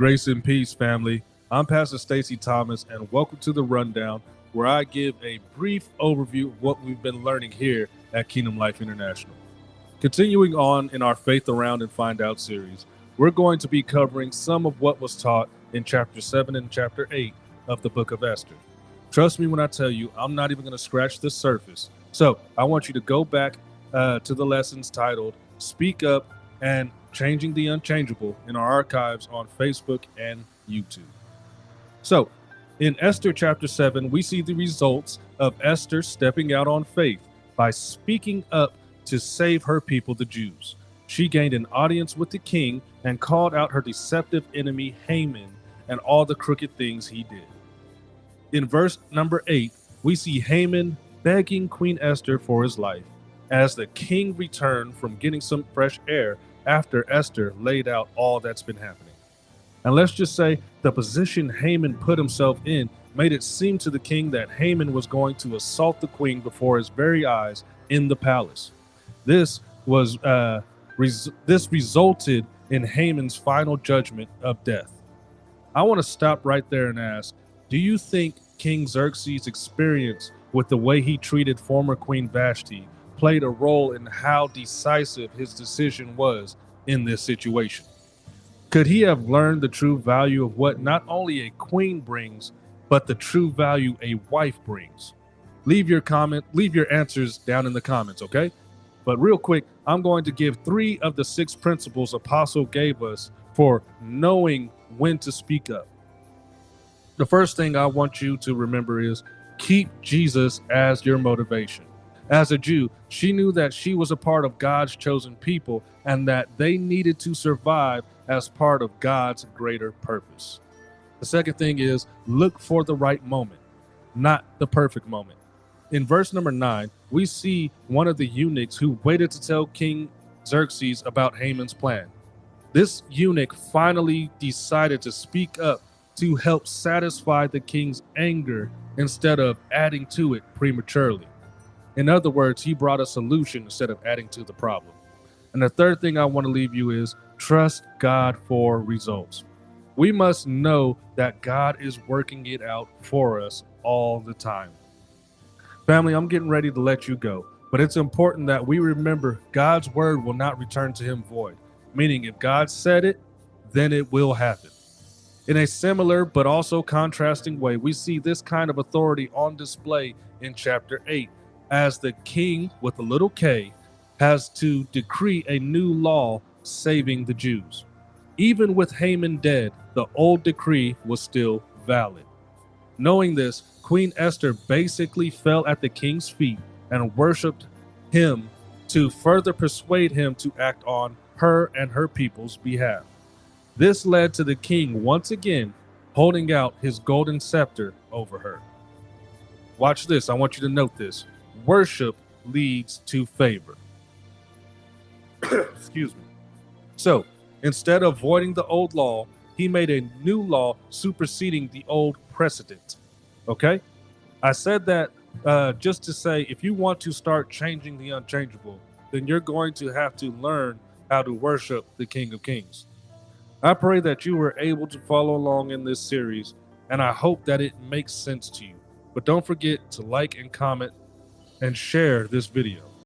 Grace and peace, family. I'm Pastor Stacy Thomas, and welcome to the Rundown, where I give a brief overview of what we've been learning here at Kingdom Life International. Continuing on in our Faith Around and Find Out series, we're going to be covering some of what was taught in Chapter 7 and Chapter 8 of the book of Esther. Trust me when I tell you, I'm not even going to scratch the surface. So I want you to go back to the lessons titled Speak Up and Changing the Unchangeable in our archives on Facebook and YouTube. So, in Esther chapter 7, we see the results of Esther stepping out on faith by speaking up to save her people, the Jews. She gained an audience with the king and called out her deceptive enemy Haman and all the crooked things he did. In verse number 8, we see Haman begging Queen Esther for his life as the king returned from getting some fresh air after Esther laid out all that's been happening. And let's just say the position Haman put himself in made it seem to the king that Haman was going to assault the queen before his very eyes in the palace. This resulted in Haman's final judgment of death. I want to stop right there and ask, do you think King Xerxes' experience with the way he treated former Queen Vashti played a role in how decisive his decision was in this situation? Could he have learned the true value of what not only a queen brings, but the true value a wife brings? Leave your answers down in the comments, okay? But real quick, I'm going to give 3 of the 6 principles Apostle gave us for knowing when to speak up. The first thing I want you to remember is keep Jesus as your motivation. As a Jew, she knew that she was a part of God's chosen people and that they needed to survive as part of God's greater purpose. The second thing is look for the right moment, not the perfect moment. In verse number 9, we see one of the eunuchs who waited to tell King Xerxes about Haman's plan. This eunuch finally decided to speak up to help satisfy the king's anger instead of adding to it prematurely. In other words, he brought a solution instead of adding to the problem. And the third thing I want to leave you is trust God for results. We must know that God is working it out for us all the time. Family, I'm getting ready to let you go, but it's important that we remember God's word will not return to him void, meaning if God said it, then it will happen. In a similar but also contrasting way, we see this kind of authority on display in chapter 8, as the king with a little k has to decree a new law saving the Jews. Even with Haman dead, the old decree was still valid. Knowing this, Queen Esther basically fell at the king's feet and worshiped him to further persuade him to act on her and her people's behalf. This led to the king once again holding out his golden scepter over her. Watch this. I want you to note this. Worship leads to favor. Excuse me. So, instead of voiding the old law, he made a new law superseding the old precedent. Okay? I said that just to say, if you want to start changing the unchangeable, then you're going to have to learn how to worship the King of Kings. I pray that you were able to follow along in this series, and I hope that it makes sense to you. But don't forget to like and comment and share this video.